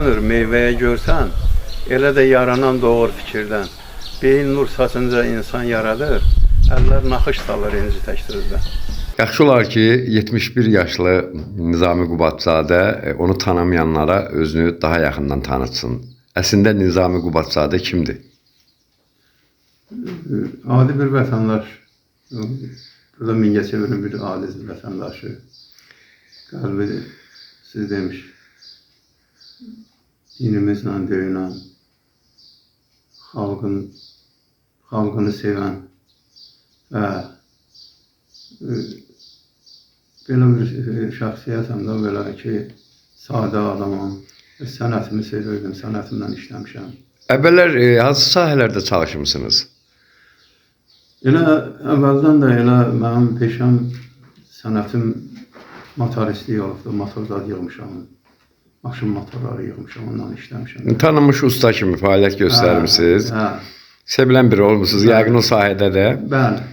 Meyvəyə görsən, elə də yaranan doğur fikirdən. Beyin nur saçınca insan yaradır, əllər naxış salır inci təkdirdə. Yaxşı olar ki, 71 yaşlı Nizami Qubadzadə onu tanımayanlara özünü daha yaxından tanıtsın. Əslində Nizami Qubadzadə kimdir? Adi bir vətəndaş, burada Mingəçevirin bir adi vətəndaşı, qəlbi siz demiş, dinimizlə döyünən, xalqını sevən və belə bir şəxsiyyətəm də belə ki, sadə adamam, sənətimi sevirdim, sənətimlə işləmişəm. Əvvəllər hansı sahələrdə çalışmışsınız? Elə əvvəldən də elə mənim peşəm, sənətim motoristlik olubdur, motorzad yığmışam. Maşın motorları yığmışam, ondan işləmişəm. Tanınmış usta kimi fəaliyyət göstərmişsiniz. Sevilən biri olmuşsunuz, yəqin o sahədə də. Bəli.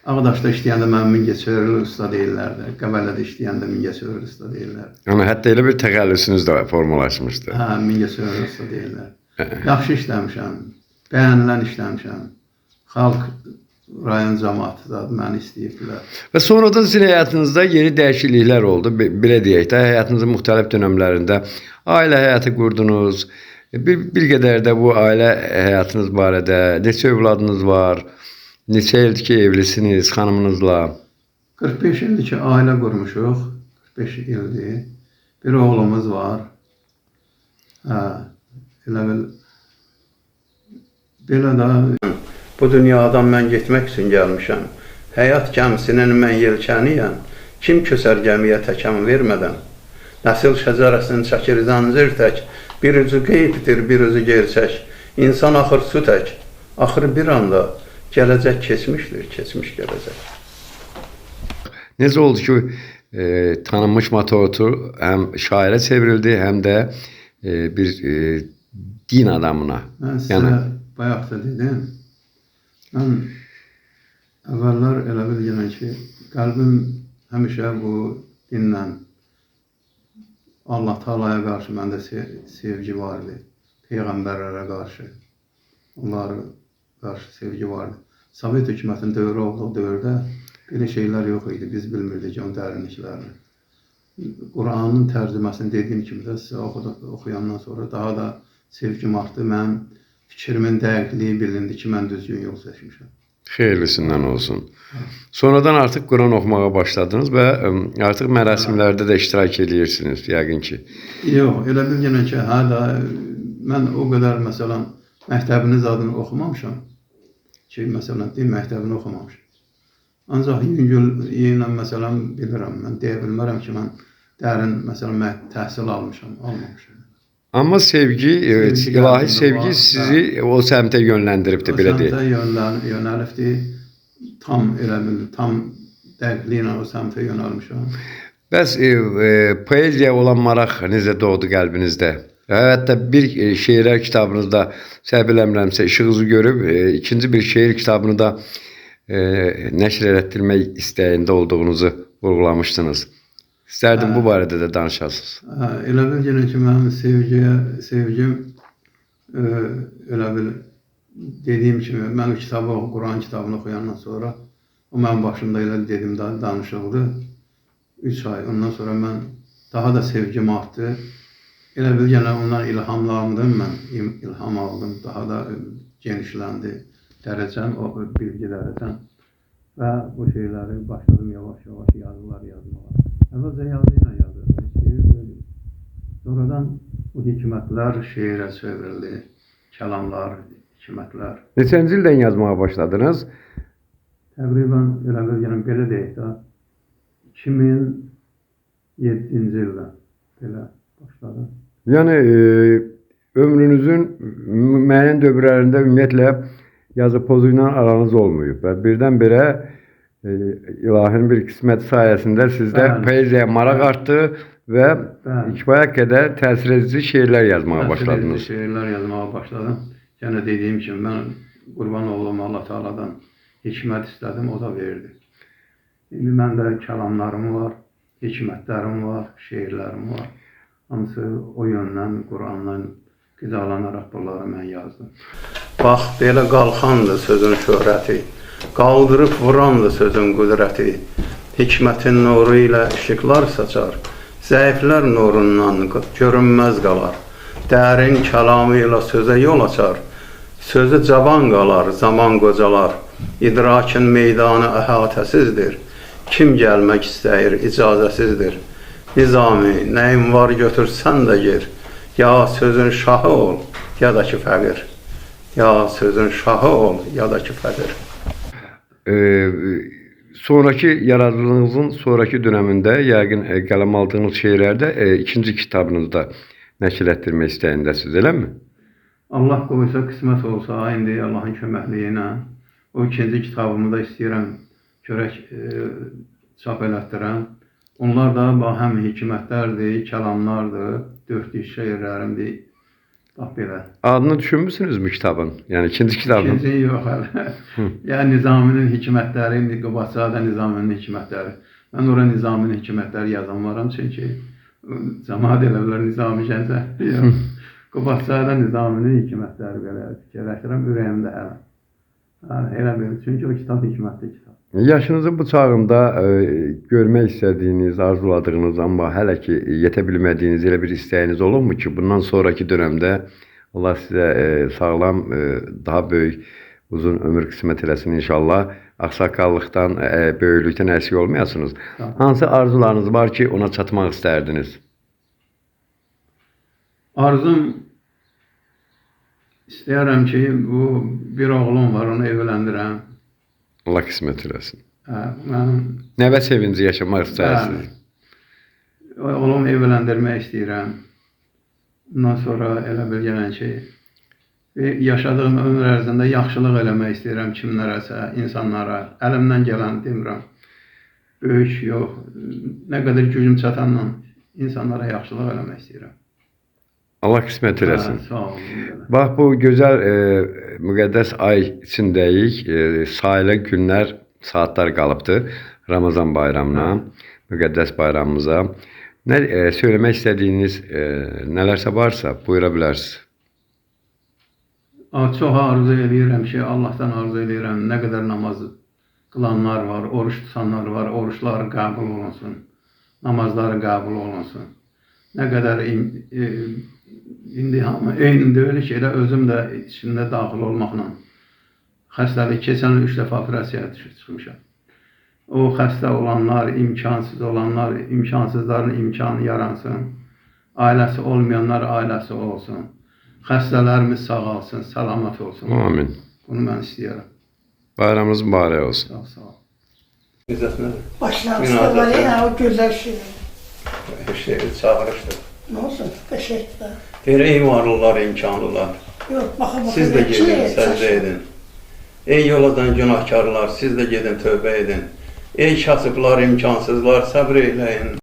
Ağdaşda işləyəndə mən Mingəçevirli usta deyirlərdi. Qəbələdə işləyəndə Mingəçevirli usta deyirlərdi. Yəni, hətta elə bir təxəllüsünüz də formalaşmışdı. Hə, Mingəçevirli usta deyirlər. Yaxşı işləmişəm, bəyənilən işləmişəm. Xalq, rayon cəmaatı da məni istəyirdilər. Və sonradan sizin həyatınızda yeni dəyişikliklər oldu. Belə deyək də, həyatınızın müxtəlif dönəmlərində ailə həyatı qurdunuz. Bir qədər də bu ailə həyatınız barədə, neçə övladınız var, neçə ildir ki, evlisiniz xanımınızla? 45 ildir ki, ailə qurmuşuq, 45 ildir. Bir oğlumuz var. Hə, belə də bu dünyadan mən getmək üçün gəlmişəm. Həyat gəmisinin mən yelkəniyəm. Kim kösər gəmiyə təkən vermədən? Nəsil şəcərəsini çəkir zəncir tək. Bir ucu qeybdir, bir ucu gerçək. İnsan axır su tək. Axır bir anda gələcək keçmişdir, keçmiş gələcək. Necə oldu ki, tanınmış motorçu həm şairə çevrildi, həm də bir din adamına? Mən sizə bayaq da dedim. Mən əvvəllər elə bilirəm ki, qəlbim həmişə bu dinlə Allah Taalaya qarşı məndə sevgi vardı. Peyğəmbərlərə qarşı, onlara qarşı sevgi vardı. Sovet hökumətinin dövrü olduğu dövrdə belə şeylər yox idi. Biz bilmirdik onun dərinliklərini. Quranın tərcüməsini dediyim kimi də sizə oxuyandan sonra daha da sevgim artdı. Mənim fikrimin dəqiqliyi bilindi ki, mən düzgün yol seçmişəm. Xeyirlisindən olsun. Sonradan artıq Quran oxumağa başladınız və artıq mərasimlərdə də iştirak edirsiniz, yəqin ki. Yox, elə bilginə ki, mən o qədər, məsələn, məktəbiniz adını oxumamışam ki, məsələn, din məktəbini oxumamışam. Ancaq yüngül ilə, məsələn, bilirəm, mən deyə bilmərəm ki, mən dərin, məsələn, təhsil almışam, almamışam. Amma sevgi, ilahi sevgi sizi o səmtə yönləndiribdir, belə deyək. O səmtə yönəlibdir, tam dəqiqliylə o səmtə yönəlmişəm. Bəs poeziya olan maraq necə doğdu qəlbinizdə? Hətta bir şeirlər kitabınızda, səhv eləmirəmsə, işığınızı görüb, ikinci bir şeir kitabını da nəşr etdirmək istəyində olduğunuzu vurğulamışdınız. İstərdim bu barədə də danışasınız. Elə bilginə ki, mənim sevgim, elə bil, dediyim kimi, mən Quran kitabını oxuyandan sonra, o mənim başımda elə dedim, danışıldı. 3 ay, ondan sonra mən daha da sevgim artdı. Elə bilginə ondan ilhamlandım, mən ilham aldım, daha da genişləndi dərəcəm, o bilgi dərəcəm. Və bu şeyləri başladım yavaş-yavaş yazılar yazmağa. Əvvəlcə yazı ilə yazırdım, şeir söyləyim. Sonradan bu hikmətlər şeirə çevrildi, kəlamlar, hikmətlər. Neçənci ildən yazmağa başladınız? Təqribən, elə bilginəm, belə deyək də, 2007-ci ildən belə başladım. Yəni, ömrünüzün müəyyən dövrlərində ümumiyyətlə yazı pozu ilə aranız olmayıb və birdən-birə ilahinin bir qisməti sayəsində sizdə poeziyaya maraq artdı və kifayət qədər təsir edici şeirlər yazmağa başladınız. Təsir edici şeirlər yazmağa başladım. Yəni dediyim kimi, mən qurban oğlum Allah Teala'dan hikmət istədim, o da verdi. İndi məndə kəlamlarım var, hikmətlərim var, şeirlərim var. Hamısı o yöndən, Qurandan qidalanaraq bunları mən yazdım. Bax, belə qalxandır sözün şöhrəti, qaldırıb vurandır sözün qüdrəti. Hikmətin nuru ilə işıqlar saçar, zəiflər nurundan görünməz qalar. Dərin kəlamı ilə sözə yol açar, sözü cavan qalar, zaman qocalar. İdrakin meydanı əhatəsizdir, kim gəlmək istəyir icazəsizdir. Nizami, nəyin var götürsən də gir, ya sözün şahı ol, ya da ki fəqir. Ya sözün şahı ol, ya da ki fəqir. Sonraki yaradıcılığınızın sonraki döneminde yəqin qələm aldığınız şeirlərdə ikinci kitabınızda nəşr etdirmək istəyindəsiniz, eləmi? Allah qoysa, qismət olsa, indi Allahın köməkliyi ilə o ikinci kitabımı da istəyirəm görək çap elətdirəm. Onlar da həm hikmətlərdir, kəlamlardır, dörtlük şeirlərimdir. Bax belə. Adını düşünmüsünüzmü kitabın? Yəni ikinci kitabın? İkinci yox hələ. Yəni Nizaminin hikmətləri, Qubadzadə Nizaminin hikmətləri. Mən ora Nizaminin hikmətləri yazan varam, çünki cəmaət elə bilər Nizami Gəncə. Qubadzadə Nizaminin hikmətləri belə fikirləşirəm, ürəyimdə hələ. Elə belə, çünki o kitab hikmətli kitab. Yaşınızın bu çağında görmək istədiyiniz, arzuladığınız, amma hələ ki yetə bilmədiyiniz elə bir istəyiniz olurmu ki, bundan sonraki dönemdə Allah sizə sağlam, daha böyük, uzun ömür qismət eləsin inşallah. Ağsaqqallıqdan, böyüklükdən əksik olmayasınız. Hansı arzularınız var ki, ona çatmaq istərdiniz? Arzum istəyərəm ki, bu bir oğlum var, onu evləndirəm. Allah qismət eləsin. Mən Nəvə sevinci yaşamaq istəyirsiniz? oğlumu evləndirmək istəyirəm. Bundan sonra elə bir gələn ki, yaşadığım ömür ərzində yaxşılıq eləmək istəyirəm kimlərəsə, insanlara. Əlimdən gələn demirəm. Böyük yox, nə qədər gücüm çatanla insanlara yaxşılıq eləmək istəyirəm. Allah qismət eləsin. Sağ olun. Bax, bu gözəl müqəddəs ay içindəyik. Sayılı günlər, saatlar qalıbdır Ramazan bayramına, müqəddəs bayramımıza. Nə söyləmək istədiyiniz nələrsə varsa buyura bilərsiniz. Çox arzu edirəm ki, Allahdan arzu edirəm. Nə qədər namaz qılanlar var, oruç tutanlar var, oruçları qəbul olunsun, namazları qəbul olunsun. Nə qədər indi hamı eyni deyil ki, elə özüm də içində daxil olmaqla xəstəlik keçən 3 dəfə operasiyaya çıxmışam. O xəstə olanlar, imkansız olanlar, imkansızların imkanı yaransın. Ailəsi olmayanlar ailəsi olsun. Xəstələrimiz sağalsın, salamat olsun. Amin. Bunu mən istəyirəm. Bayramınız mübarək olsun. Sağ ol. İzzət nədir? Başlamışda var ya, o güzel şey. Çağırışdır. Ne olsun? Teşekkürler. Deyir, ey varlılar, imkanlılar. Yok, bakın bakın. Siz de gedin, səcdə edin. Ey yoladan günahkarlar, siz de gedin, tövbə edin. Ey kasıblar, imkansızlar, səbr eyləyin.